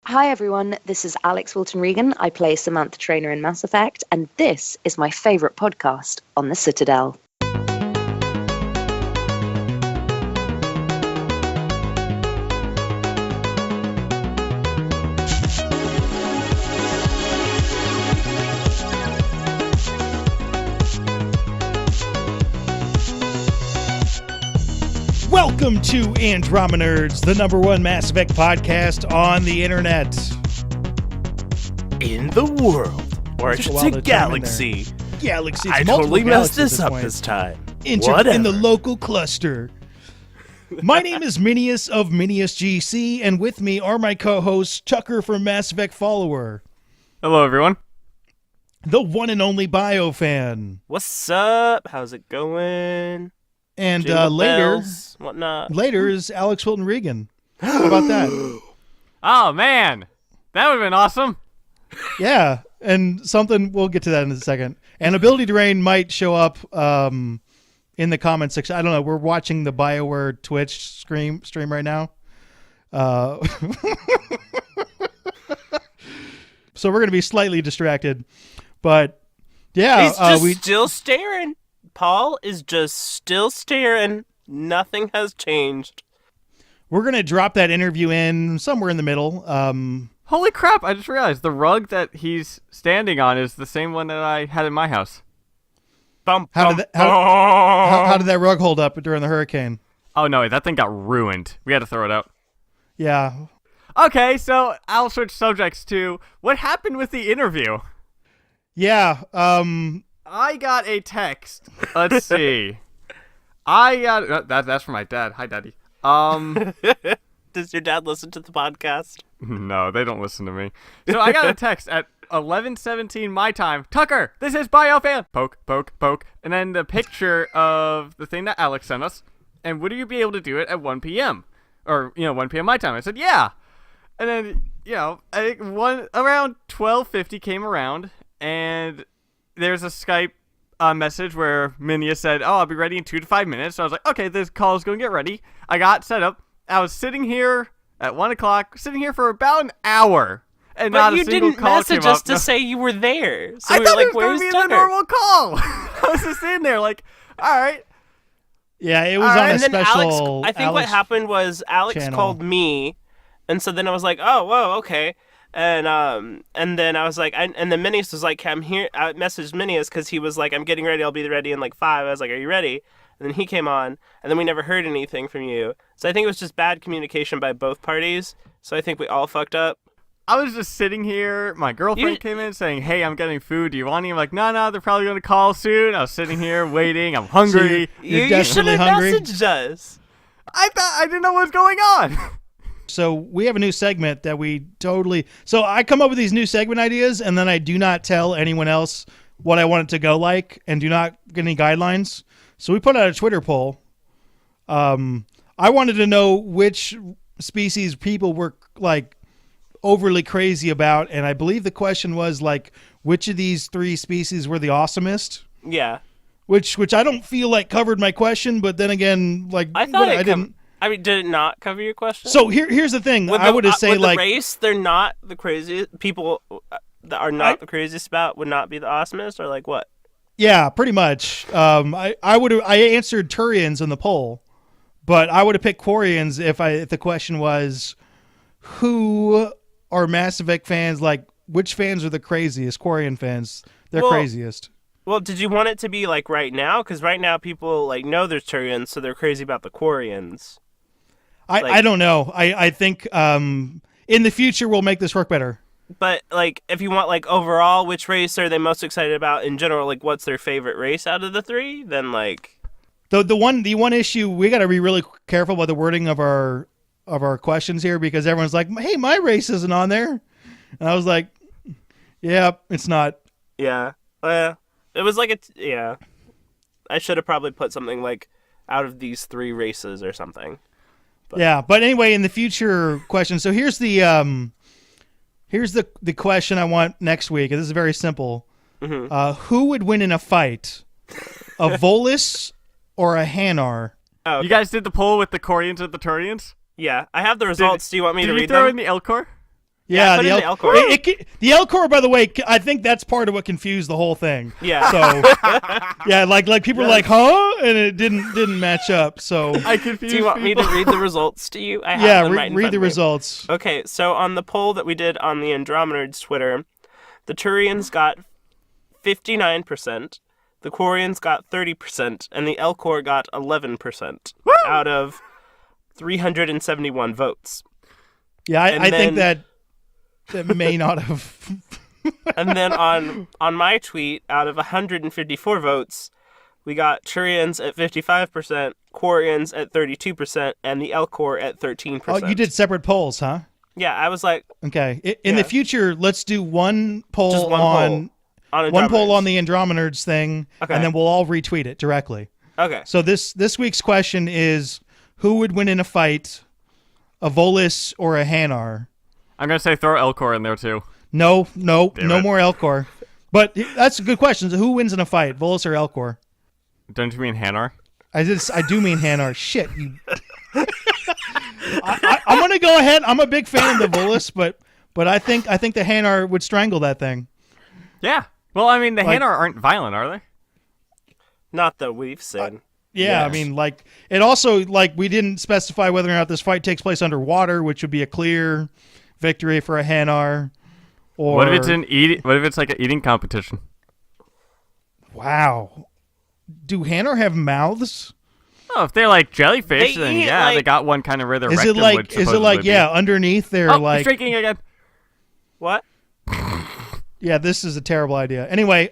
Hi everyone, this is Alix Wilton Regan. I play Samantha Traynor in Mass Effect, and this is my favourite podcast on the Citadel. Welcome to Andromenerds, the #1 Mass Effect podcast on the internet. In the world. Or it's a galaxy. Galaxy. I totally messed this up this time. In the local cluster. My name is Minius of Minius GC, and with me are my co-hosts Tucker from MassEffectFollower. Hello, everyone. The one and only BioFan. What's up? How's it going? And whatnot. later is Alix Wilton Regan. How about that? Oh, man. That would have been awesome. Yeah, and something, we'll get to that in a second. And AbilityDrain might show up in the comment section. I don't know. We're watching the BioWare Twitch stream right now. So we're going to be slightly distracted. But, yeah. He's just still staring. Paul is just still staring. Nothing has changed. We're going to drop that interview in somewhere in the middle. Holy crap, I just realized the rug that he's standing on is the same one that I had in my house. How did that rug hold up during the hurricane? Oh, no, that thing got ruined. We had to throw it out. Yeah. Okay, so I'll switch subjects to what happened with the interview. Yeah, I got a text. Let's see. That's from my dad. Hi, Daddy. Does your dad listen to the podcast? No, they don't listen to me. So I got a text at 11:17 my time. Tucker, this is BioFan. Poke, poke, poke. And then the picture of the thing that Alex sent us. And would you be able to do it at 1 p.m.? Or, 1 p.m. my time. I said, yeah. And then, I think around 12:50 came around. And there's a Skype message where Minius said, I'll be ready in 2 to 5 minutes. So I was like, okay, this call is going to get ready. I got set up. I was sitting here at 1 o'clock, sitting here for about an hour. And but not you a single didn't call message came us up. to say you were there. So I we thought were like, it was going where's to be Tucker? the normal call. I was just sitting there like, all right. Yeah, it was on a and then special. I think what happened was Alex channel. called me, and so then I was like, oh, whoa, okay. And then I was like, and then Minius was like, I'm here. I messaged Minius because he was like, I'm getting ready. I'll be ready in like 5. I was like, are you ready? And then he came on, and then we never heard anything from you. So I think it was just bad communication by both parties. So I think we all fucked up. I was just sitting here. My girlfriend came in saying, hey, I'm getting food. Do you want any? I'm like, no, they're probably going to call soon. I was sitting here waiting. I'm hungry. You're should have messaged us. I didn't know what was going on. So we have a new segment that so I come up with these new segment ideas, and then I do not tell anyone else what I want it to go like, and do not get any guidelines. So we put out a Twitter poll. I wanted to know which species people were like overly crazy about, and I believe the question was like, which of these 3 species were the awesomest? Yeah. Which I don't feel like covered my question, but then again, like I thought I didn't. I mean, did it not cover your question? So here's the thing. I would say with like the race, they're not the craziest people that are not the craziest about would not be the awesomest, or like what? Yeah, pretty much. I answered Turians in the poll, but I would have picked Quarians if the question was, who are Mass Effect fans, like which fans are the craziest? Quarian fans, they're craziest. Well, did you want it to be like right now? Because right now people like know there's Turians, so they're crazy about the Quarians. I don't know. I think in the future we'll make this work better. But like, if you want like overall, which race are they most excited about in general? Like, what's their favorite race out of the 3? Then like, the one issue, we got to be really careful about the wording of our questions here, because everyone's like, hey, my race isn't on there, and I was like, yeah, it's not. Yeah, it was like yeah. I should have probably put something like out of these 3 races or something. But. Yeah, but anyway, in the future question. So here's the question I want next week, and this is very simple. Mm-hmm. Who would win in a fight, a Volus or a Hanar? Oh, okay. You guys did the poll with the Quarians and the Turians? Yeah, I have the results. Do you want me to read them? Did you throw in the Elcor? Yeah, put the in the Elcor. The Elcor, by the way, I think that's part of what confused the whole thing. Yeah. So, yeah, like people were like, huh? And it didn't match up. So I confused Do you want me people. to read the results to you? I have yeah, them right in read front the of me. results. Okay, so on the poll that we did on the Andromenerds Twitter, the Turians got 59%, the Quarians got 30%, and the Elcor got 11% out of 371 votes. Yeah, I think then- that may not have. And then on my tweet, out of 154 votes, we got Turians at 55%, Quarians at 32%, and the Elcor at 13%. Oh, you did separate polls, huh? Yeah, I was like, Okay. In the future, let's do one poll just one on poll on one poll Andromenerds. on the Andromenerds thing, Okay. and then we'll all retweet it directly. Okay. So this week's question is, who would win in a fight, a Volus or a Hanar? I'm going to say throw Elcor in there, too. No Damn more it. Elcor. But that's a good question. So who wins in a fight, Volus or Elcor? Don't you mean Hanar? I do mean Hanar. Shit, you. I'm gonna go ahead. I'm a big fan of the Volus, but I think the Hanar would strangle that thing. Yeah. Well, I mean, the Like- Hanar aren't violent, are they? Not that we've seen. Yeah, I mean, like it also we didn't specify whether or not this fight takes place underwater, which would be a clear victory for a Hanar. Or What if it's like an eating competition? wow, do Hanar have mouths? Oh, if they're like jellyfish, They then eat, yeah, they like- got one kind of where their Is it rectum like would supposedly be. underneath they're Oh, like he's drinking again. What? yeah, this is a terrible idea. Anyway,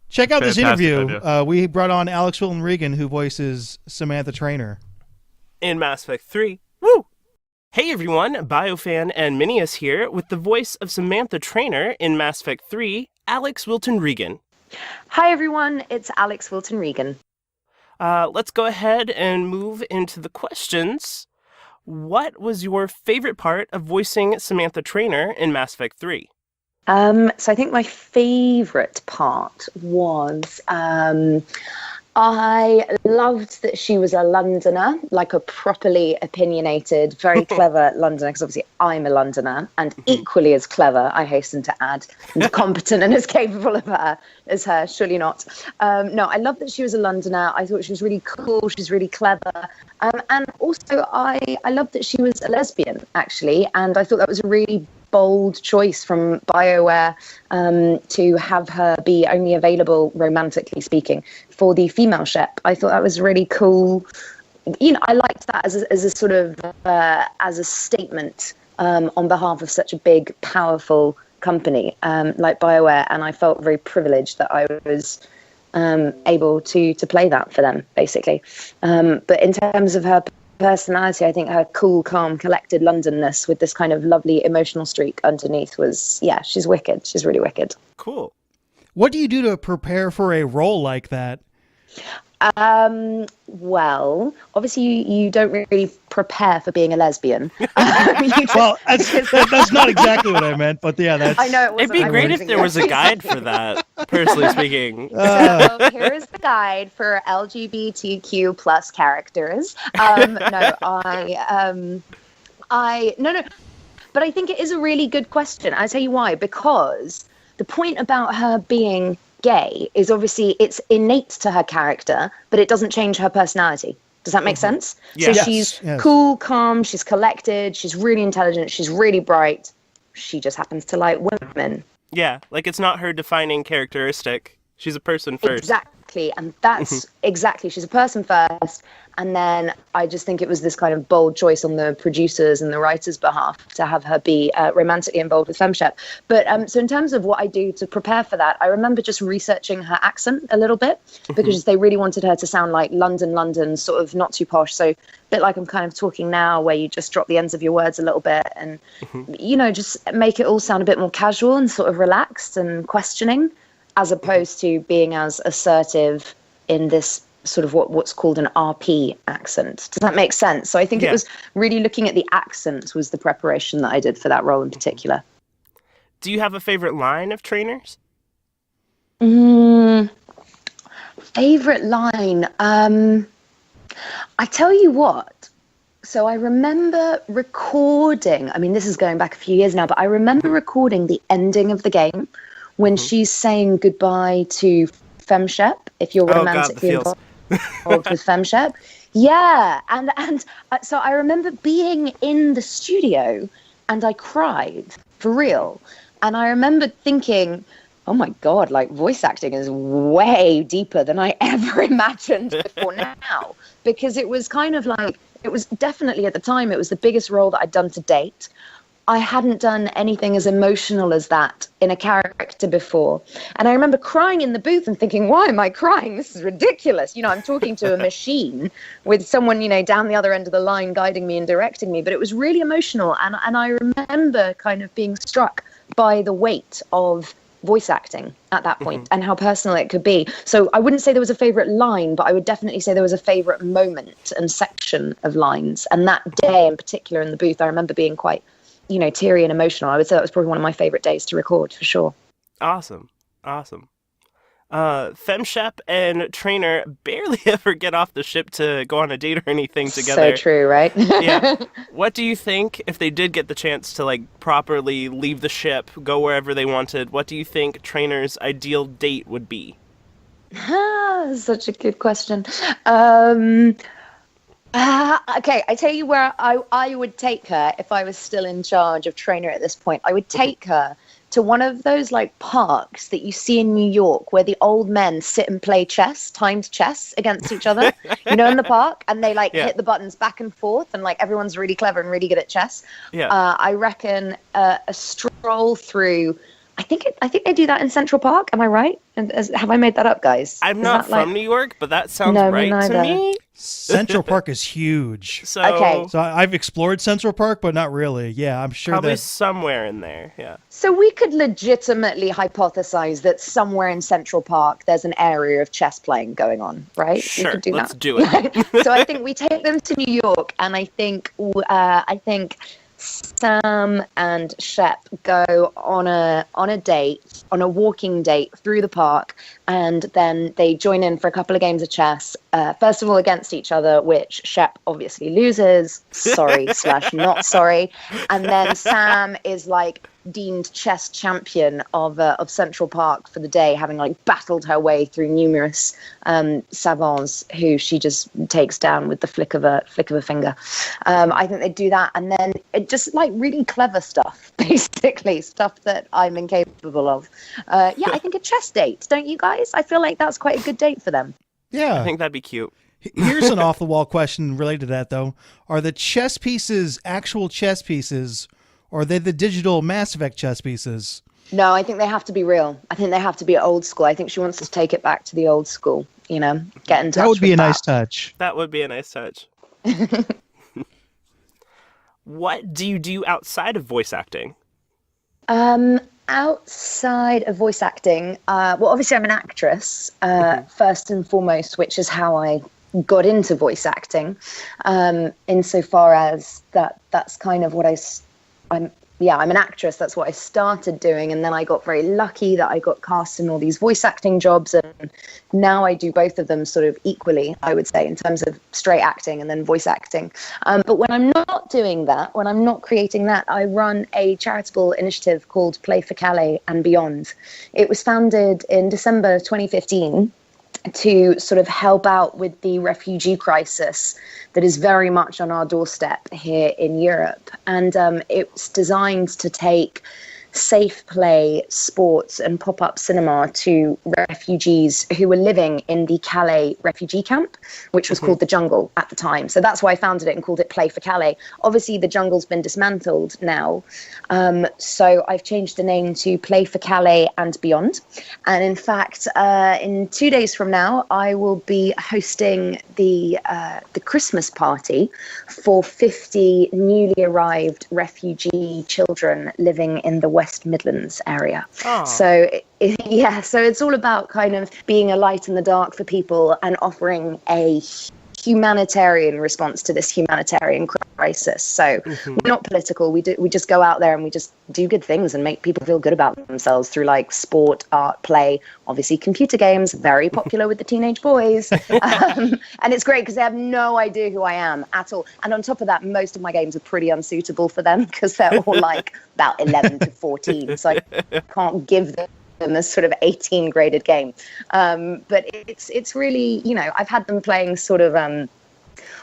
check out this Fantastic interview. idea. We brought on Alix Wilton Regan, who voices Samantha Traynor. In Mass Effect 3. Woo! Hey everyone, BioFan and Minius here with the voice of Samantha Traynor in Mass Effect 3, Alix Wilton Regan. Hi everyone, it's Alix Wilton Regan. Let's go ahead and move into the questions. What was your favorite part of voicing Samantha Traynor in Mass Effect 3? So I think my favourite part was I loved that she was a Londoner, like a properly opinionated, very clever Londoner, because obviously I'm a Londoner, and equally as clever, I hasten to add, and competent and as capable of her as her, surely not. No, I love that she was a Londoner. I thought she was really cool, she's really clever. And also I loved that she was a lesbian, actually, and I thought that was a really bold choice from BioWare to have her be only available, romantically speaking, for the female ship. I thought that was really cool. You know, I liked that as a sort of as a statement on behalf of such a big, powerful company like BioWare, and I felt very privileged that I was able to play that for them, basically. But in terms of her personality, I think her cool, calm, collected Londonness with this kind of lovely emotional streak underneath was, yeah, she's wicked. She's really wicked. Cool. What do you do to prepare for a role like that? Well, obviously you don't really prepare for being a lesbian. Well, that's not exactly what I meant, but yeah, that's. I know it It'd wasn't. be great if there was a guide for that, personally speaking. So here's the guide for LGBTQ plus characters. No, but I think it is a really good question. I'll tell you why. Because the point about her being gay is obviously it's innate to her character, but it doesn't change her personality. Does that make sense? Yes. So she's cool, calm, she's collected, she's really intelligent, she's really bright. She just happens to like women. Yeah, like it's not her defining characteristic. She's a person first. Exactly, and that's exactly, she's a person first, and then I just think it was this kind of bold choice on the producers and the writers' behalf to have her be romantically involved with FemShep. But so in terms of what I do to prepare for that, I remember just researching her accent a little bit, because they really wanted her to sound like London, sort of not too posh, so a bit like I'm kind of talking now, where you just drop the ends of your words a little bit and, you know, just make it all sound a bit more casual and sort of relaxed and questioning, as opposed to being as assertive in this sort of what's called an RP accent. Does that make sense? So I think it was really looking at the accent was the preparation that I did for that role in particular. Do you have a favorite line of Traynors? Favorite line? I tell you what. So I remember recording, I mean, this is going back a few years now, but I remember recording the ending of the game when she's saying goodbye to FemShep, if you're romantically involved with FemShep. Yeah, and so I remember being in the studio and I cried, for real. And I remember thinking, oh my God, like voice acting is way deeper than I ever imagined before now. Because it was kind of like, it was definitely at the time, it was the biggest role that I'd done to date. I hadn't done anything as emotional as that in a character before. And I remember crying in the booth and thinking, why am I crying? This is ridiculous. You know, I'm talking to a machine with someone, you know, down the other end of the line guiding me and directing me. But it was really emotional. And I remember kind of being struck by the weight of voice acting at that point and how personal it could be. So I wouldn't say there was a favorite line, but I would definitely say there was a favorite moment and section of lines. And that day in particular in the booth, I remember being quite, you know, teary and emotional. I would say that was probably one of my favorite days to record, for sure. Awesome. FemShep and Traynor barely ever get off the ship to go on a date or anything together. So true, right? Yeah. What do you think, if they did get the chance to like properly leave the ship, go wherever they wanted, what do you think Traynor's ideal date would be? Such a good question. Okay, I tell you where I would take her if I was still in charge of Traynor at this point. I would take her to one of those like parks that you see in New York where the old men sit and play timed chess against each other, you know, in the park, and they like hit the buttons back and forth, and like everyone's really clever and really good at chess. I reckon a stroll through. I think they do that in Central Park. Am I right? And have I made that up, guys? I'm not from New York, but that sounds right to me. Central Park is huge. So I've explored Central Park, but not really. Yeah, I'm sure probably somewhere in there. Yeah. So we could legitimately hypothesize that somewhere in Central Park there's an area of chess playing going on, right? Sure, we could do let's that. do it. So I think we take them to New York, and I think Sam and Shep go on a date, on a walking date through the park, and then they join in for a couple of games of chess. First of all, against each other, which Shep obviously loses. Sorry / not sorry. And then Sam is like deemed chess champion of Central Park for the day, having like battled her way through numerous savants who she just takes down with the flick of a finger. I think they do that, and then it just like really clever stuff, basically stuff that I'm incapable of. I think a chess date, don't you guys? I feel like that's quite a good date for them. Yeah, I think that'd be cute. Here's an off-the-wall question related to that, though. Are the chess pieces actual chess pieces, or are they the digital Mass Effect chess pieces? No, I think they have to be real. I think they have to be old school. I think she wants to take it back to the old school, you know, get in touch. That would be a that. nice touch. That would be a nice touch. What do you do outside of voice acting? Outside of voice acting, well, obviously I'm an actress, first and foremost, which is how I got into voice acting, insofar as that's kind of what I'm an actress. That's what I started doing. And then I got very lucky that I got cast in all these voice acting jobs. And now I do both of them sort of equally, I would say, in terms of straight acting and then voice acting. But when I'm not doing that, when I'm not creating that, I run a charitable initiative called Play for Calais and Beyond. It was founded in December 2015 to sort of help out with the refugee crisis that is very much on our doorstep here in Europe. And it's designed to take safe play, sports and pop-up cinema to refugees who were living in the Calais refugee camp, which was called the Jungle at the time. So that's why I founded it and called it Play for Calais. Obviously, the Jungle's been dismantled now. So I've changed the name to Play for Calais and Beyond. And in fact, in 2 days from now, I will be hosting the Christmas party for 50 newly arrived refugee children living in the West Midlands area. Oh. So it's all about kind of being a light in the dark for people and offering a humanitarian response to this humanitarian crisis. So we're not political. We just go out there and we just do good things and make people feel good about themselves through like sport, art, play, obviously computer games, very popular with the teenage boys. And it's great because they have no idea who I am at all. And on top of that, most of my games are pretty unsuitable for them because they're all like about 11 to 14. So I can't give them a sort of 18 graded game. But it's really, you know, I've had them playing sort of, oh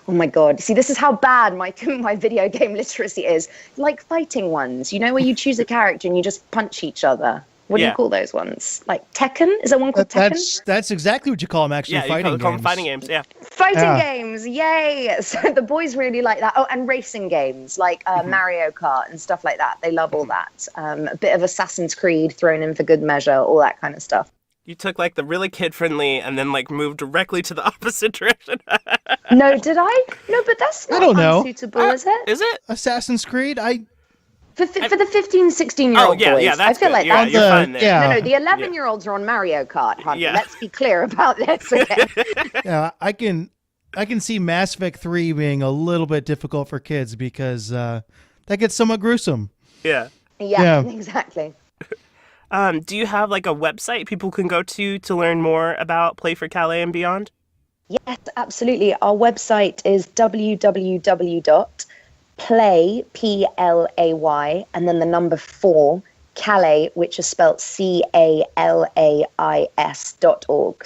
my God, see, this is how bad my video game literacy is. Like fighting ones, you know, where you choose a character and you just punch each other. What do you call those ones? Like Tekken? Is there one called Tekken? That's exactly what you call them, actually, fighting games. Call them fighting games, yeah. Fighting games, yay! So the boys really like that. Oh, and racing games, like Mario Kart and stuff like that. They love all that. A bit of Assassin's Creed thrown in for good measure, all that kind of stuff. You took like the really kid-friendly and then like moved directly to the opposite direction. No, did I? No, but that's not unsuitable, is it? Is it? Assassin's Creed? For the 15, 16-year-old boys, that's I feel good. like You're that's fine there. No, the 11-year-olds are on Mario Kart, honey. Yeah. Let's be clear about this. Okay? Yeah, I can see Mass Effect 3 being a little bit difficult for kids because that gets somewhat gruesome. Yeah, exactly. Do you have like a website people can go to learn more about Play for Calais and Beyond? Yes, absolutely. Our website is www.play, Play, and then the number 4, Calais, which is spelled CALAIS.org.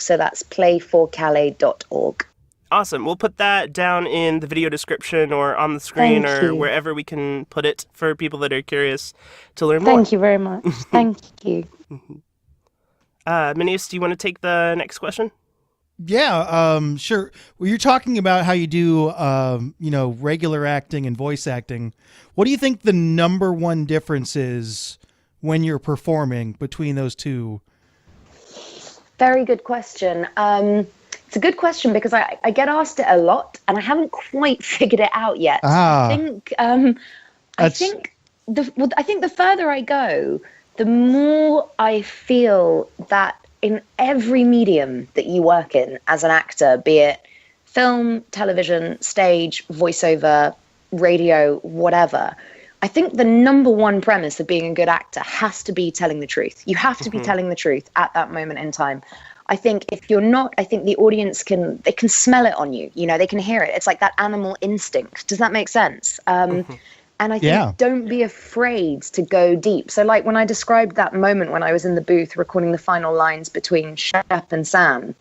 So that's playforcalais.org. Awesome. We'll put that down in the video description or on the screen or wherever we can put it for people that are curious to learn more. Thank you very much. Thank you. Minius, do you want to take the next question? Yeah, sure. Well, you're talking about how you do, regular acting and voice acting. What do you think the number one difference is when you're performing between those two? Very good question. It's a good question because I get asked it a lot and I haven't quite figured it out yet. I think the further I go, the more I feel that in every medium that you work in as an actor, be it film, television, stage, voiceover, radio, whatever, I think the number one premise of being a good actor has to be telling the truth. You have to be telling the truth at that moment in time. I think if you're not, I think the audience can smell it on you. You know, they can hear it. It's like that animal instinct. Does that make sense? And I think don't be afraid to go deep. So like when I described that moment when I was in the booth recording the final lines between Shep and Sam,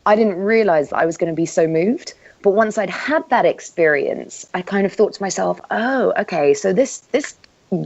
I didn't realize that I was going to be so moved. But once I'd had that experience, I kind of thought to myself, oh, okay, so this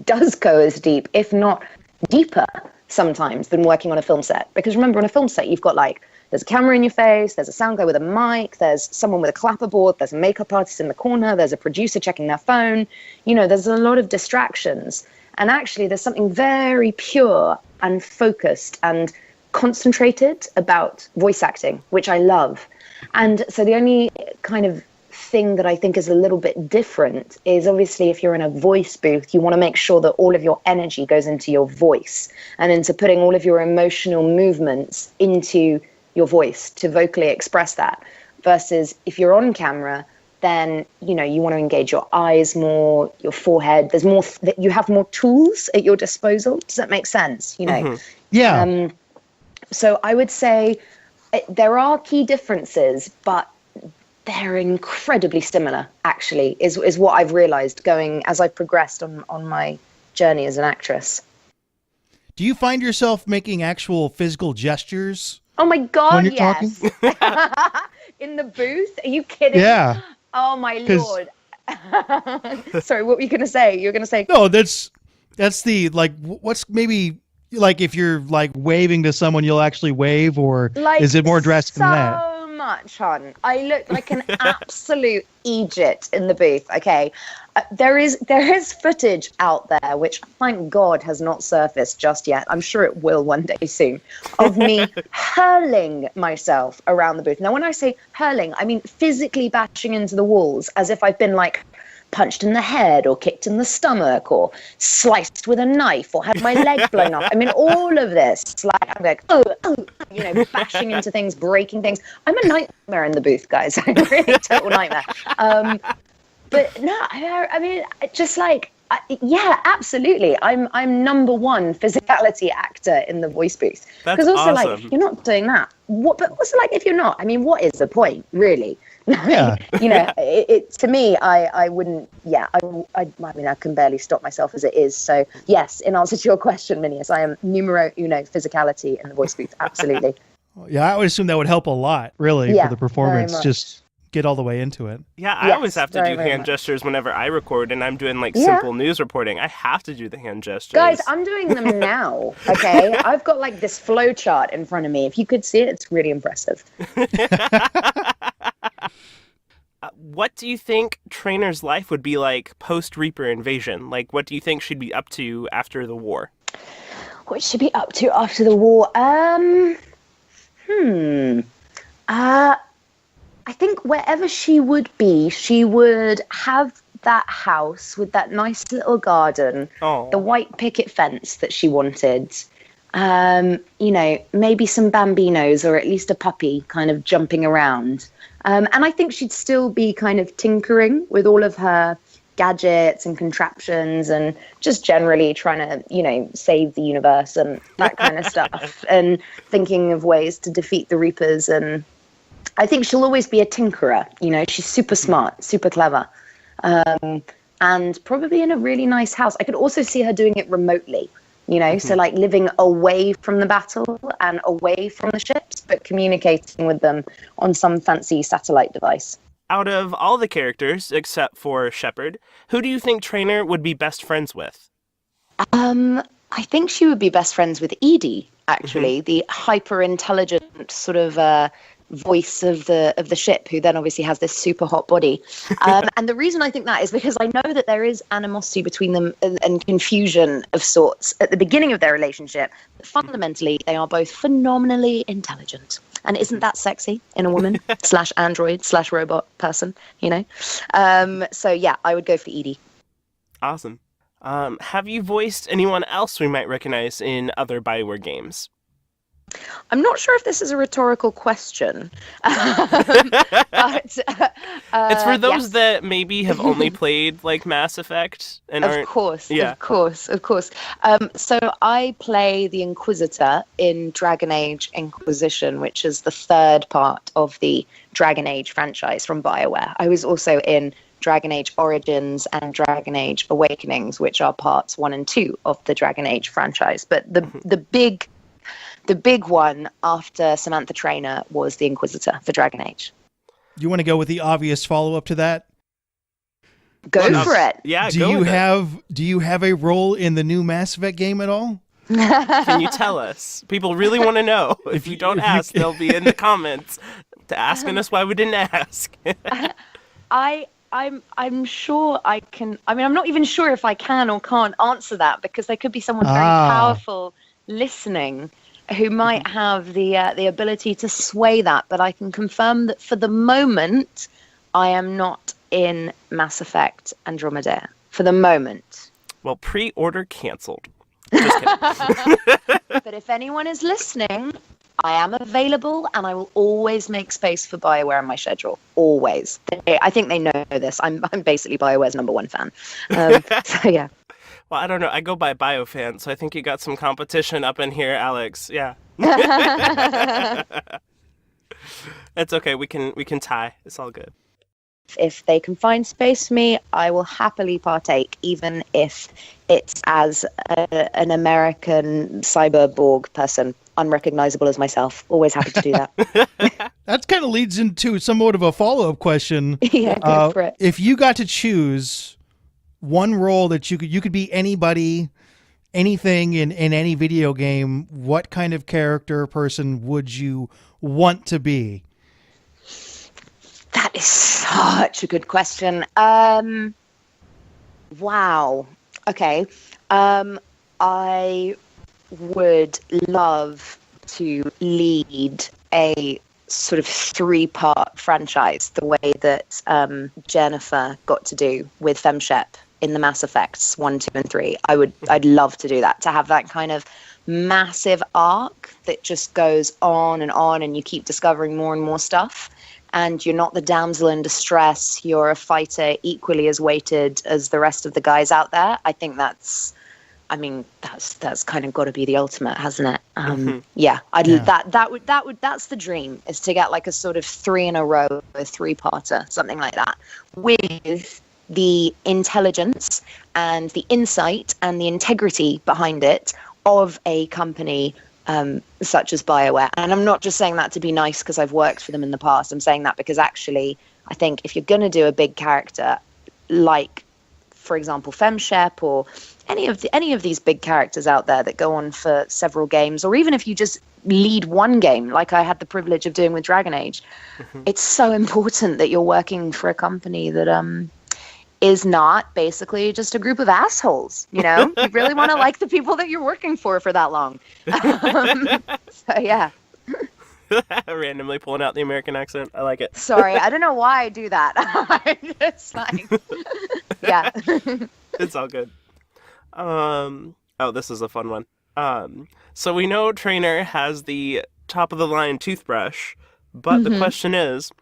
does go as deep, if not deeper sometimes than working on a film set. Because remember, on a film set, you've got like, there's a camera in your face, there's a sound guy with a mic, there's someone with a clapperboard, there's a makeup artist in the corner, there's a producer checking their phone. You know, there's a lot of distractions. And actually, there's something very pure and focused and concentrated about voice acting, which I love. And so the only kind of thing that I think is a little bit different is obviously if you're in a voice booth, you want to make sure that all of your energy goes into your voice and into putting all of your emotional movements into your voice to vocally express that. Versus if you're on camera, then, you know, you want to engage your eyes more, your forehead. There's more, you have more tools at your disposal. Does that make sense? You know? Yeah. So I would say there are key differences, but they're incredibly similar, actually, is what I've realized going as I progressed on my journey as an actress. Do you find yourself making actual physical gestures? Oh my God, yes. Talking? In the booth? Are you kidding? Yeah. Oh my Lord. Sorry, what were you going to say? You were going to say... No, that's the, like, what's maybe... Like if you're like waving to someone, you'll actually wave, or like, is it more drastic than that? So much, hon. I look like an absolute Egypt in the booth. Okay, there is footage out there which, thank God, has not surfaced just yet. I'm sure it will one day soon. Of me hurling myself around the booth. Now, when I say hurling, I mean physically bashing into the walls as if I've been like punched in the head or kicked in the stomach or sliced with a knife or had my leg blown off. I mean, all of this, like, I'm like, bashing into things, breaking things. I'm a nightmare in the booth, guys. I'm really a total nightmare. But no, I mean, just like, yeah, absolutely. I'm number one physicality actor in the voice booth. Because also, awesome. like, if you're not doing that, what? But also, like, if you're not, I mean, what is the point, really? Yeah. It to me, I wouldn't. Yeah, I mean, I can barely stop myself as it is. So yes, in answer to your question, Minius, I am numero uno physicality in the voice booth. Absolutely. Yeah, I would assume that would help a lot, really, Yeah, for the performance. very much. Just get all the way into it. Yeah, I Yes, always have to very, do very hand much. gestures whenever I record and I'm doing like Yeah. simple news reporting. I have to do the hand gestures. Guys, I'm doing them now. Okay, I've got like this flow chart in front of me. If you could see it, it's really impressive. What do you think Traynor's life would be like post Reaper invasion? Like, what do you think she'd be up to after the war? What should be up to after the war? I think wherever she would be, she would have that house with that nice little garden, Oh. the white picket fence that she wanted. Maybe some bambinos or at least a puppy kind of jumping around. And I think she'd still be kind of tinkering with all of her gadgets and contraptions and just generally trying to, save the universe and that kind of stuff and thinking of ways to defeat the Reapers. And I think she'll always be a tinkerer. She's super smart, super clever, and probably in a really nice house. I could also see her doing it remotely, so like living away from the battle and away from the ships, but communicating with them on some fancy satellite device. Out of all the characters, except for Shepard, who do you think Traynor would be best friends with? I think she would be best friends with Edie, actually, the hyper intelligent sort of voice of the ship, who then obviously has this super hot body. And the reason I think that is because I know that there is animosity between them and confusion of sorts at the beginning of their relationship. But fundamentally, they are both phenomenally intelligent. And isn't that sexy in a woman / android / robot person, So yeah, I would go for Edie. Awesome. Have you voiced anyone else we might recognize in other BioWare games? I'm not sure if this is a rhetorical question. But, It's for those yes. that maybe have only played like Mass Effect and aren't. Of course. So I play the Inquisitor in Dragon Age Inquisition, which is the third part of the Dragon Age franchise from BioWare. I was also in Dragon Age Origins and Dragon Age Awakenings, which are parts 1 and 2 of the Dragon Age franchise. But the big one after Samantha Traynor was the Inquisitor for Dragon Age. You want to go with the obvious follow-up to that? Go for it. Yeah, Do go you with have a role in the new Mass Effect game at all? it. Can you tell us? People really want to know. If you don't ask, they'll be in the comments asking us why we didn't ask. I'm sure I can. I mean, I'm not even sure if I can or can't answer that because there could be someone very powerful listening who might have the ability to sway that. But I can confirm that for the moment, I am not in Mass Effect Andromeda. For the moment. Well, pre-order canceled. Just kidding. But if anyone is listening, I am available and I will always make space for BioWare in my schedule. Always. I think they know this. I'm basically BioWare's #1 fan. So yeah. Well, I don't know. I go by BioFan, so I think you got some competition up in here, Alex. Yeah. It's okay. We can tie. It's all good. If they can find space for me, I will happily partake, even if it's as an American cyberborg person, unrecognizable as myself. Always happy to do that. That kind of leads into somewhat of a follow-up question. Yeah, go for it. If you got to choose one role that you could be anybody, anything in any video game, what kind of character person would you want to be? That is such a good question. Wow. Okay. I would love to lead a sort of 3-part franchise, the way that Jennifer got to do with FemShep in the Mass Effects 1, 2, and 3. I'd love to do that, to have that kind of massive arc that just goes on, and you keep discovering more and more stuff. And you're not the damsel in distress. You're a fighter equally as weighted as the rest of the guys out there. I think that's kind of got to be the ultimate, hasn't it? Yeah, that's the dream, is to get like a sort of 3 in a row, a 3-parter, something like that, with the intelligence and the insight and the integrity behind it of a company such as BioWare. And I'm not just saying that to be nice because I've worked for them in the past. I'm saying that because actually I think if you're going to do a big character like, for example, FemShep or any of these big characters out there that go on for several games, or even if you just lead one game like I had the privilege of doing with Dragon Age, it's so important that you're working for a company that is not basically just a group of assholes. You really want to like the people that you're working for that long. So yeah. Randomly pulling out the American accent. I like it. Sorry, I don't know why I do that. I'm just like, yeah. It's all good. Oh, this is a fun one. So we know Traynor has the top of the line toothbrush, but the question is,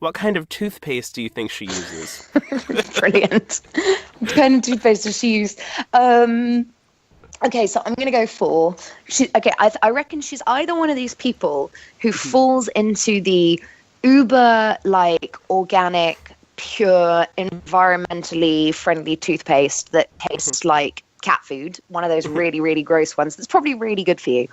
what kind of toothpaste do you think she uses? Brilliant. What kind of toothpaste does she use? Okay, so I'm going to go for... I reckon she's either one of these people who falls into the uber, organic, pure, environmentally friendly toothpaste that tastes like cat food, one of those really, really gross ones that's probably really good for you.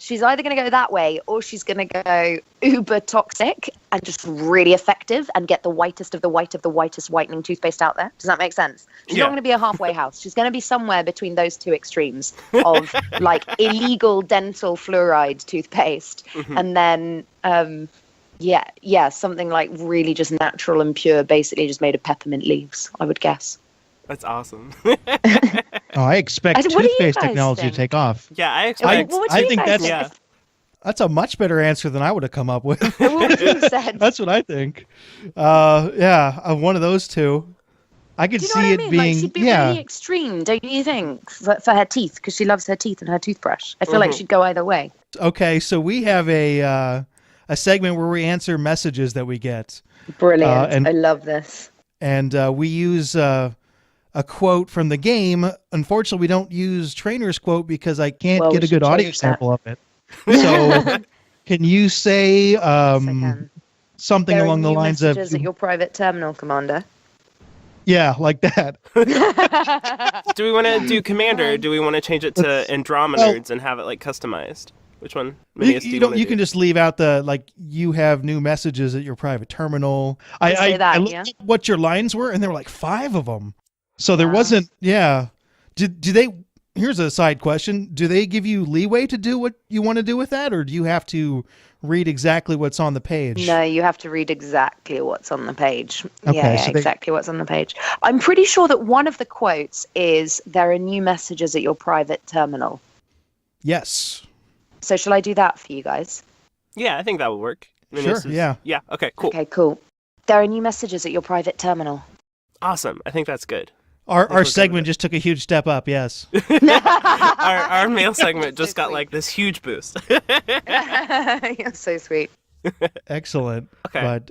She's either going to go that way, or she's going to go uber toxic and just really effective and get the whitest of the whitest whitening toothpaste out there. Does that make sense? She's not going to be a halfway house. She's going to be somewhere between those two extremes of illegal dental fluoride toothpaste and then something like really just natural and pure, basically just made of peppermint leaves, I would guess. That's awesome. I expect toothpaste technology to take off. Yeah, I expect. I think that's a much better answer than I would have come up with. What would you have said? That's what I think. One of those two. I could see it being. She'd be really extreme, don't you think, for her teeth, because she loves her teeth and her toothbrush. I feel like she'd go either way. Okay, so we have a segment where we answer messages that we get. Brilliant. I love this. And we use a quote from the game. Unfortunately, we don't use Traynor's quote because I can't get a good audio sample of it. So can you say something along the lines of... messages at your private terminal, Commander. Yeah, like that. Do we want to do Commander, or do we want to change it to Andromenerds and have it customized? Which one? Minius, you can just leave out the you have new messages at your private terminal. I looked at what your lines were, and there were 5 of them. So there wasn't. Yeah. Do they? Here's a side question. Do they give you leeway to do what you want to do with that, or do you have to read exactly what's on the page? No, you have to read exactly what's on the page. Okay, so exactly what's on the page. I'm pretty sure that one of the quotes is, "There are new messages at your private terminal." Yes. So shall I do that for you guys? Yeah, I think that would work. Sure, yeah. Yeah, okay, cool. Okay, cool. There are new messages at your private terminal. Awesome. I think that's good. Our segment just took a huge step up, yes. our mail segment just got this huge boost. You're so sweet. Excellent. Okay. But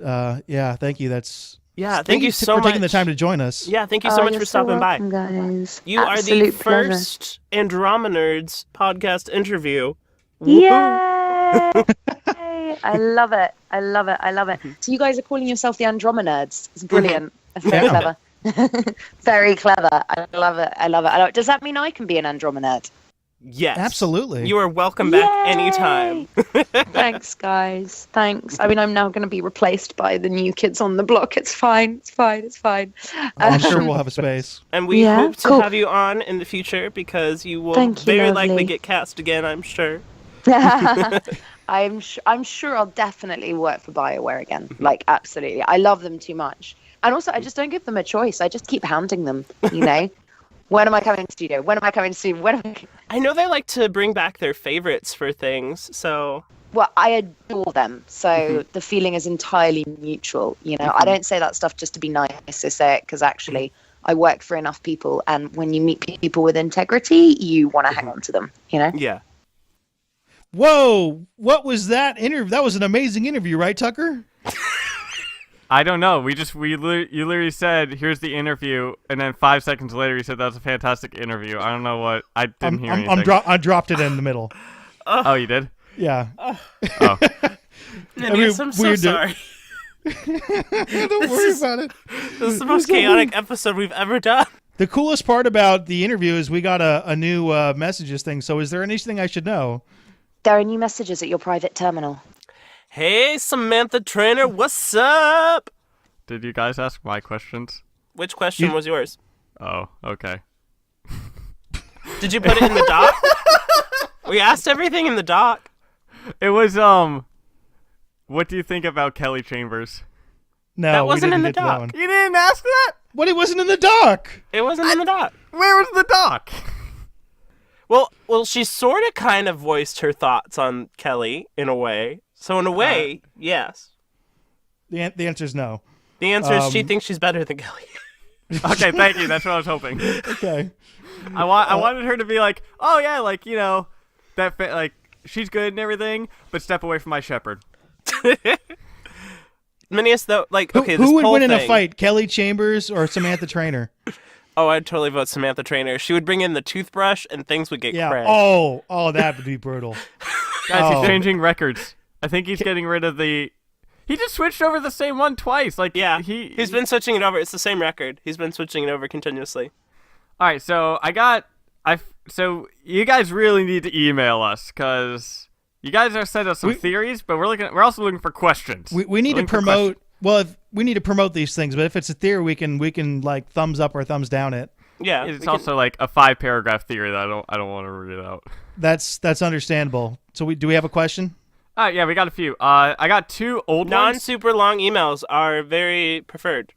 thank you. Thank you so much for taking the time to join us. Yeah, thank you so much for stopping by. Guys. You are the first Andromenerds podcast interview. Yay! I love it. I love it. So you guys are calling yourself the Andromenerds. It's brilliant. That's very clever. Very clever. I love it. Does that mean I can be an Andromenerd? Yes. Absolutely. You are welcome back anytime. Thanks, guys. Thanks. I mean, I'm now going to be replaced by the new kids on the block. It's fine. I'm sure we'll have a space. And we hope to have you on in the future, because you will very likely get cast again, I'm sure. I'm sure I'll definitely work for BioWare again. Absolutely. I love them too much. And also, I just don't give them a choice. I just keep hounding them, When am I coming to studio? When am I coming to studio? I know they like to bring back their favorites for things, so... Well, I adore them, so the feeling is entirely mutual. You know, I don't say that stuff just to be nice. I say it because actually I work for enough people, and when you meet people with integrity, you want to hang on to them. You know? Yeah. Whoa! What was that interview? That was an amazing interview, right, Tucker? I don't know. You literally said, "Here's the interview," and then 5 seconds later, you said that was a fantastic interview. I don't know what. I didn't hear anything. I dropped it in the middle. Oh, you did? Yeah. Oh. Minius, I'm so sorry. Don't worry about it. This is the most chaotic episode we've ever done. The coolest part about the interview is we got a new messages thing. So is there anything I should know? There are new messages at your private terminal. Hey, Samantha Traynor, what's up? Did you guys ask my questions? Which question was yours? Oh, okay. Did you put it in the doc? We asked everything in the doc. It was, what do you think about Kelly Chambers? No, That wasn't we in didn't the get to that doc. one. You didn't ask that? What? It wasn't in the doc. It wasn't in the doc. Where was the doc? Well, she sort of kind of voiced her thoughts on Kelly in a way. So in a way, yes. The answer is no. The answer is she thinks she's better than Kelly. Okay, thank you. That's what I was hoping. Okay. I wanted her to be like, oh yeah, like, you know, like, she's good and everything, but step away from my shepherd. Minius, though, like, okay, Who would win in a thing- fight, Kelly Chambers or Samantha Traynor? Oh, I'd totally vote Samantha Traynor. She would bring in the toothbrush and things would get Yeah. cracked. Oh, that would be brutal. Guys, Oh. he's changing records. I think he's getting rid of the... He just switched over the same one twice. Like, Yeah, he's been switching it over. It's the same record. He's been switching it over continuously. All right, so so you guys really need to email us, because you guys are sent us some theories, but we're also looking for questions. We need to promote. Well, we need to promote these things, but if it's a theory, we can like thumbs up or thumbs down it. Yeah, It's also like a 5-paragraph theory that I don't want to read it out. That's understandable. So do we have a question? Yeah, we got a few. I got 2 old ones. non-super long emails are very preferred,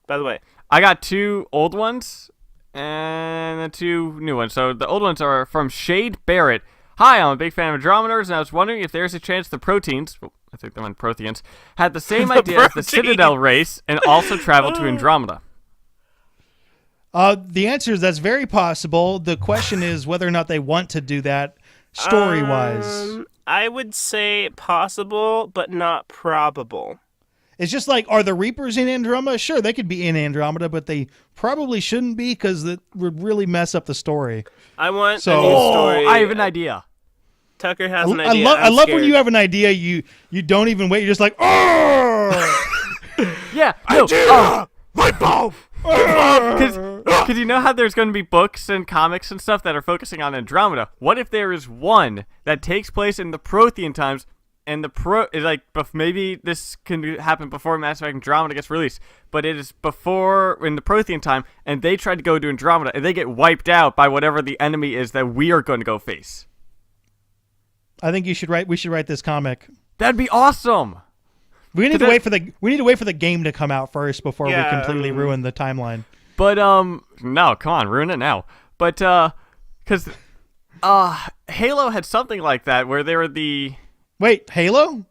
by the way. I got 2 old ones and then 2 new ones. So the old ones are from Shade Barrett. Hi, I'm a big fan of Andromeners, and I was wondering if there's a chance the proteins, well, I think they're Protheans, had the same idea as the Citadel race and also traveled to Andromeda. The answer is that's very possible. The question is whether or not they want to do that story-wise. I would say possible, but not probable. It's just like, are the Reapers in Andromeda? Sure, they could be in Andromeda, but they probably shouldn't be because that would really mess up the story. I want So- a new story. I have an idea. Tucker has an idea. I I'm love when scared. you have an idea, you don't even wait. You're just like, oh! Yeah, no, light bulb. Because you know how there's going to be books and comics and stuff that are focusing on Andromeda. What if there is one that takes place in the Prothean times, and maybe this can happen before Mass Effect Andromeda gets released, but it is before in the Prothean time, and they try to go to Andromeda, and they get wiped out by whatever the enemy is that we are going to go face. I think we should write this comic. That'd be awesome. We need to wait for the game to come out first before we completely ruin the timeline. But no, come on, ruin it now. But because Halo had something like that where they were the Wait, Halo?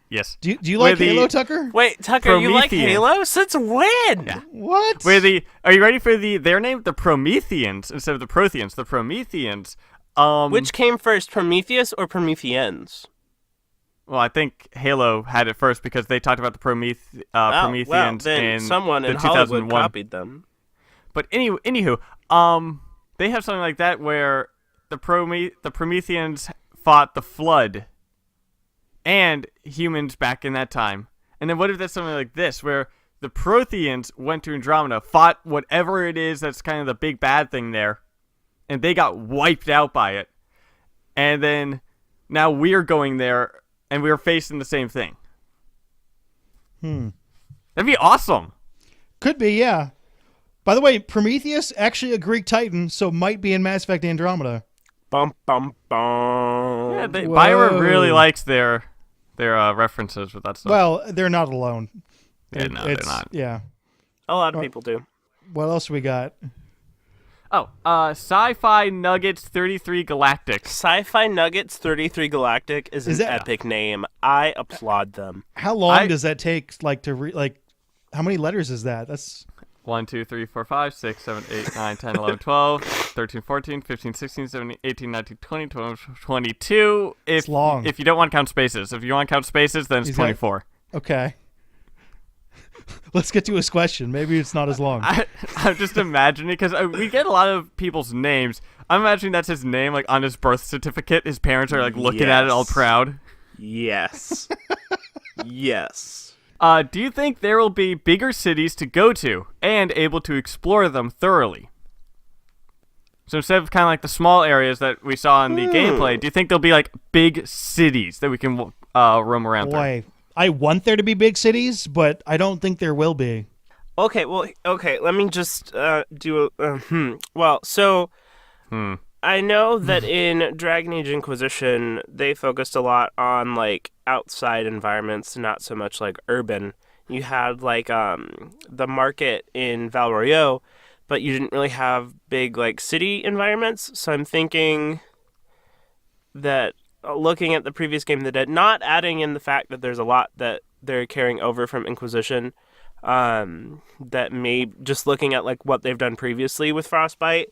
yes. Do you like Halo, Tucker? Wait, Tucker, you like Promethean. Halo? Since when? Yeah. What? Are you ready for their name? The Prometheans instead of the Protheans. The Prometheans. Which came first, Prometheus or Prometheans? Well, I think Halo had it first because they talked about the Prometheans then in someone the in Hollywood 2001. copied them. But anywho, they have something like that where the Prometheans fought the Flood and humans back in that time. And then what if that's something like this, where the Protheans went to Andromeda, fought whatever it is that's kind of the big bad thing there, and they got wiped out by it. And then now we're going there, and we're facing the same thing. That'd be awesome. Could be, yeah. By the way, Prometheus, actually a Greek titan, so might be in Mass Effect Andromeda. Bum, bum, bum. Yeah, BioWare really likes their references with that stuff. Well, they're not alone. Yeah, no, they're not. Yeah. A lot of people do. What else we got? Oh, Sci-Fi Nuggets 33 Galactic. Sci-Fi Nuggets 33 Galactic is an epic name. I applaud them. How long does that take? Like how many letters is that? That's 1, 2, 3, 4, 5, 6, 7, 8, 9, 10, 11, 12, 13, 14, 15, 16, 17, 18, 19, 20, 21, 22. It's long. If you don't want to count spaces. If you want to count spaces, then it's 24. Okay. Let's get to his question. Maybe it's not as long. I'm just imagining, because we get a lot of people's names. I'm imagining that's his name, like on his birth certificate. His parents are like looking at it all proud. Yes. Yes. Do you think there will be bigger cities to go to and able to explore them thoroughly? So instead of kind of like the small areas that we saw in the gameplay, do you think there'll be like big cities that we can roam around through? Boy, I want there to be big cities, but I don't think there will be. Okay, let me just do a... Well, so... I know that in Dragon Age Inquisition, they focused a lot on, like, outside environments, not so much, like, urban. You had, like, the market in Val Royeaux, but you didn't really have big, like, city environments. So I'm thinking that looking at the previous Game of the Dead, not adding in the fact that there's a lot that they're carrying over from Inquisition, that may just looking at, like, what they've done previously with Frostbite,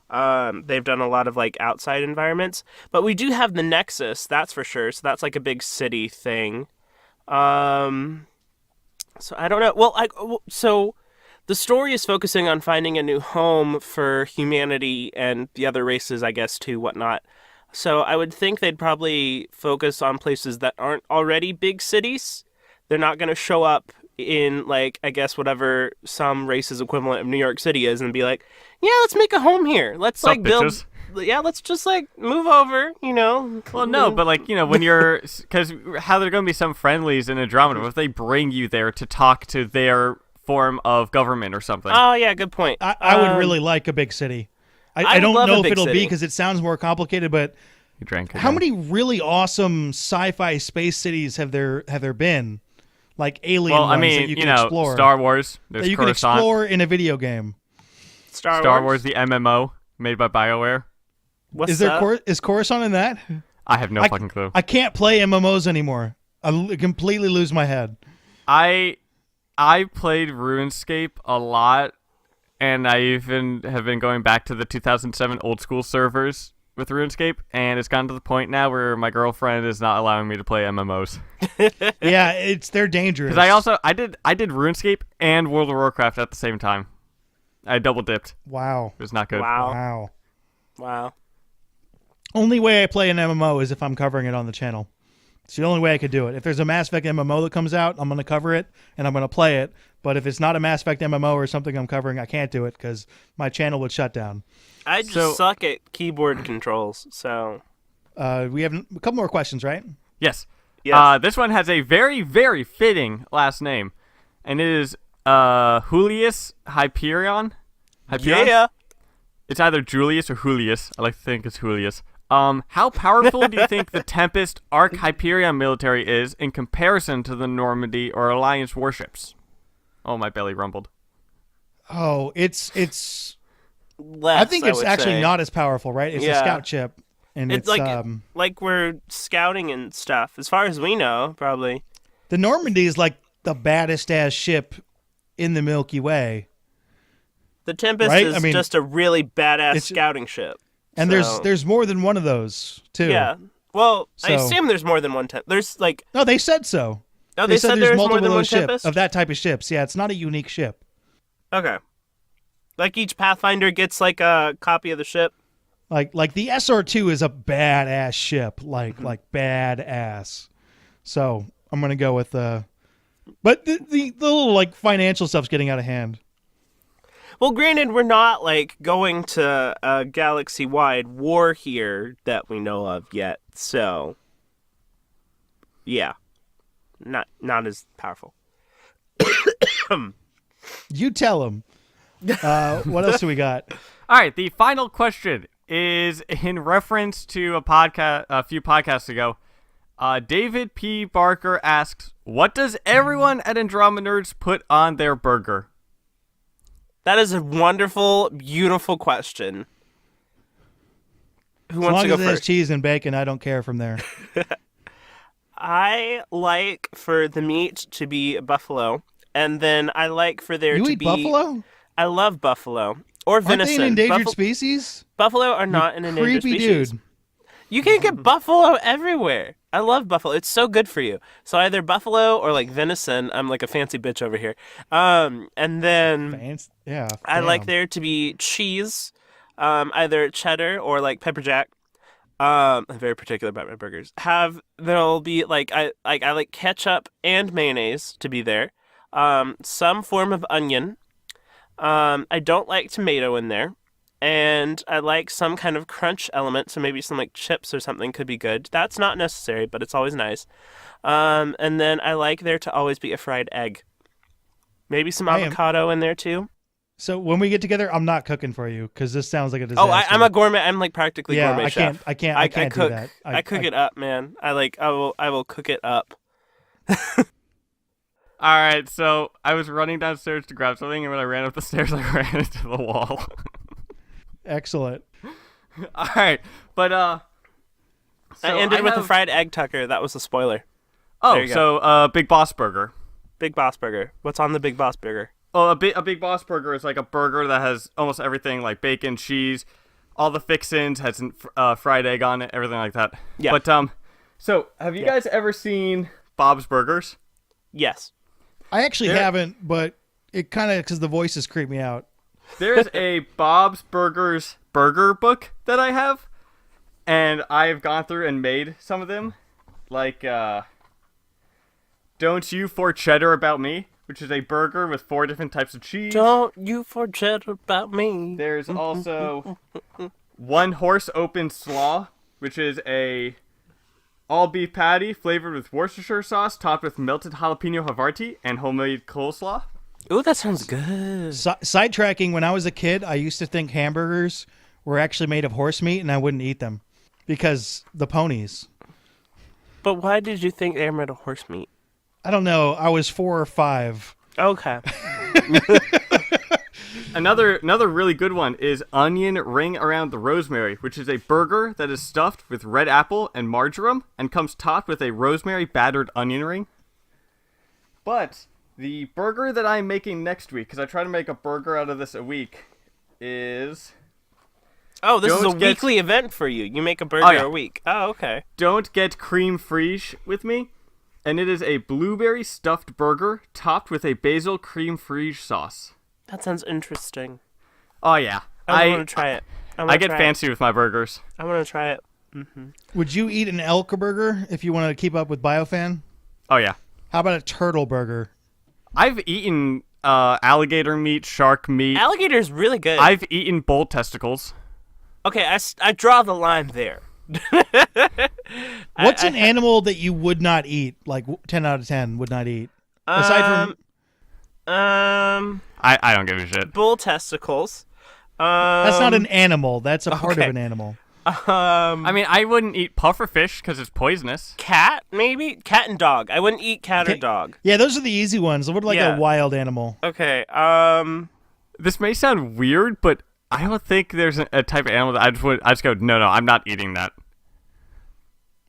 they've done a lot of, like, outside environments. But we do have the Nexus, that's for sure. So that's, like, a big city thing. So I don't know. Well, so the story is focusing on finding a new home for humanity and the other races, I guess, too, whatnot. So I would think they'd probably focus on places that aren't already big cities. They're not going to show up in, like, I guess whatever some race's equivalent of New York City is and be like, yeah, let's make a home here. Let's, like, build... Bitches? Yeah, let's just, like, move over, you know? Well, no, but, like, you know, when you're... Because how there are going to be some friendlies in Andromeda, what if they bring you there to talk to their form of government or something? Oh, yeah, good point. I would really like a big city. I don't know if it'll be because it sounds more complicated, but how many really awesome sci-fi space cities have there been? Like alien ones that you can explore. Star Wars. There's that you can explore in a video game. Star Wars, the MMO made by BioWare. What's is Coruscant in that? I have no fucking clue. I can't play MMOs anymore. I completely lose my head. I played RuneScape a lot, and I even have been going back to the 2007 old school servers with RuneScape, and it's gotten to the point now where my girlfriend is not allowing me to play MMOs. Yeah, they're dangerous. Because I did RuneScape and World of Warcraft at the same time. I double dipped. Wow. It was not good. Wow. Only way I play an MMO is if I'm covering it on the channel. It's the only way I could do it. If there's a Mass Effect MMO that comes out, I'm going to cover it, and I'm going to play it. But if it's not a Mass Effect MMO or something I'm covering, I can't do it because my channel would shut down. I just suck at keyboard controls, so... We have a couple more questions, right? Yes. Yes. This one has a very, very fitting last name, and it is Julius Hyperion. Yeah. It's either Julius or Julius. I like to think it's Julius. How powerful do you think the Tempest Arc Hyperion military is in comparison to the Normandy or Alliance warships? Oh, my belly rumbled. Oh, it's less, I think it's actually not as powerful, right? It's a scout ship, and it's like we're scouting and stuff. As far as we know, probably the Normandy is like the baddest ass ship in the Milky Way. The Tempest is just a really badass scouting ship. And there's more than one of those too. Yeah. Well, I assume there's more than one Tempest. There's like no, they said so. Oh, they said there's more than one Tempest of that type of ships. Yeah, it's not a unique ship. Okay. Like each Pathfinder gets like a copy of the ship. Like the SR2 is a badass ship, like badass. So I'm gonna go with but the little like financial stuff's getting out of hand. Well, granted, we're not like going to a galaxy-wide war here that we know of yet, so yeah, not as powerful. You tell him. What else do we got? All right, the final question is in reference to a few podcasts ago. David P. Barker asks, "What does everyone at Andromenerds put on their burger?" That is a wonderful, beautiful question. Who As wants long to go as it has first? cheese and bacon, I don't care from there. I like for the meat to be buffalo, and then I like for there You to eat be buffalo? I love buffalo or Aren't they venison. an endangered species? Buffalo are not an endangered Creepy species. dude. You can get buffalo everywhere. I love buffalo. It's so good for you. So either buffalo or like venison. I'm like a fancy bitch over here. And then Yeah. I like damn. there to be cheese, either cheddar or like pepper jack. I'm very particular about my burgers. There'll be like I like ketchup and mayonnaise to be there. Some form of onion. I don't like tomato in there. And I like some kind of crunch element, so maybe some like chips or something could be good. That's not necessary, but it's always nice. And then I like there to always be a fried egg. Maybe some avocado in there too. So when we get together, I'm not cooking for you because this sounds like a disaster. Oh, I'm a gourmet. I'm like practically gourmet chef. I can't cook, do that. I cook it up, man. I will cook it up. All right, so I was running downstairs to grab something, and when I ran up the stairs, I ran into the wall. Excellent. All right, but so I ended with a have- fried egg, Tucker. That was a spoiler. Oh, There you so Big Boss Burger. Big Boss Burger. What's on the Big Boss Burger? Oh, a Big Boss Burger is like a burger that has almost everything, like bacon, cheese, all the fixins, has fried egg on it, everything like that. Yeah. But so have you guys ever seen Bob's Burgers? Yes. I actually haven't, but it kind of because the voices creep me out. There's a Bob's Burgers burger book that I have, and I've gone through and made some of them, like Don't You For Cheddar About Me, which is a burger with 4 different types of cheese. Don't you forget about me. There's also One Horse Open Slaw, which is a all beef patty flavored with Worcestershire sauce, topped with melted jalapeno Havarti and homemade coleslaw. Ooh, that sounds good. Sidetracking, when I was a kid, I used to think hamburgers were actually made of horse meat, and I wouldn't eat them because the ponies. But why did you think they were made of horse meat? I don't know. I was 4 or 5. Okay. Another really good one is Onion Ring Around the Rosemary, which is a burger that is stuffed with red apple and marjoram and comes topped with a rosemary battered onion ring. But the burger that I'm making next week, because I try to make a burger out of this a week, is... Oh, this is a Don't get- weekly event for you. You make a burger yeah. a week. Oh, okay. Don't Get Cream Fraiche with me. And it is a blueberry stuffed burger topped with a basil cream fraiche sauce. That sounds interesting. Oh, yeah. I want to try it. I get fancy with my burgers. I want to try it. Would you eat an elk burger if you wanted to keep up with BioFan? Oh, yeah. How about a turtle burger? I've eaten alligator meat, shark meat. Alligator's really good. I've eaten bull testicles. Okay, I draw the line there. What's an animal that you would not eat? Like 10 out of 10 would not eat. Aside from I don't give a shit. bull testicles. that's not an animal. That's a part of okay. an animal. I mean, I wouldn't eat pufferfish because it's poisonous. Cat, maybe? Cat and dog. I wouldn't eat cat or dog. Yeah, those are the easy ones. I would like Yeah. a wild animal. Okay, This may sound weird, but I don't think there's a type of animal that I just go, no, I'm not eating that.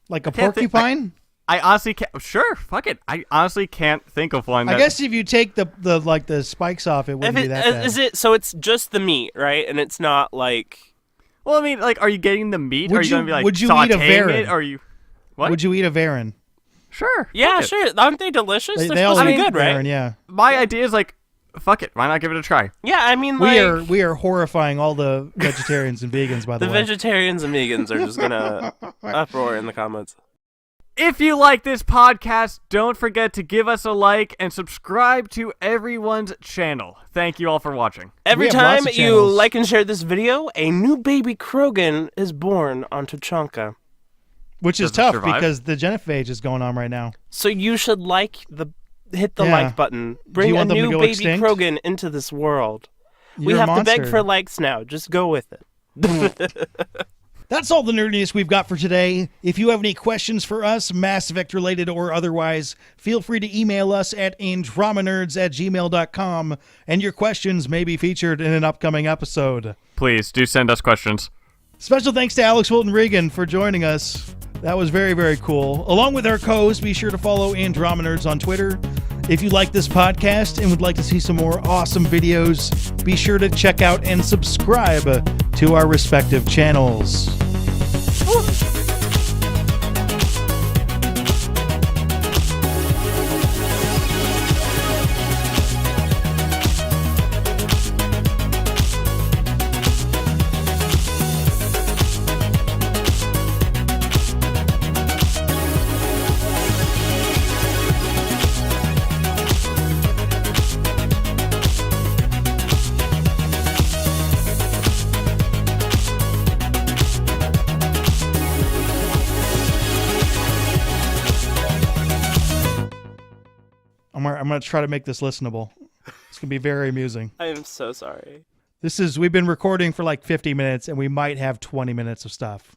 Like a can't think- porcupine? I honestly can't. Sure, fuck it. I honestly can't think of one. I guess if you take the spikes off, it wouldn't be that bad. is it, so it's just the meat, right? And it's not like... Well, I mean, like, are you getting the meat? Would Or are you you- going to be like would you eat a sautéing varan? it? Or are you? What? Would you eat a varan? Sure. Yeah, fuck it. sure. Aren't they delicious? They're They all supposed to eat be good, right? varan, yeah. My idea is like, fuck it. Why not give it a try? Yeah, I mean, like... We are horrifying all the vegetarians and vegans, by the The way. vegetarians and vegans are just gonna uproar in the comments. If you like this podcast, don't forget to give us a like and subscribe to everyone's channel. Thank you all for watching. Every have lots time of you channels. like and share this video, a new baby Krogan is born on Tuchanka. Which is Does it tough survive? because the genophage is going on right now. So you should hit the Yeah. like button. Bring you a want them to new go baby extinct? Krogan into this world. We You're a have to beg monster. for likes now. Just go with it. That's all the nerdiness we've got for today. If you have any questions for us, Mass Effect related or otherwise, feel free to email us at andromenerds@gmail.com, and your questions may be featured in an upcoming episode. Please do send us questions. Special thanks to Alix Wilton Regan for joining us. That was very, very cool. Along with our co-host, be sure to follow Andromenerds on Twitter. If you like this podcast and would like to see some more awesome videos, be sure to check out and subscribe to our respective channels. I'm going to try to make this listenable. It's going to be very amusing. I am so sorry. We've been recording for like 50 minutes and we might have 20 minutes of stuff.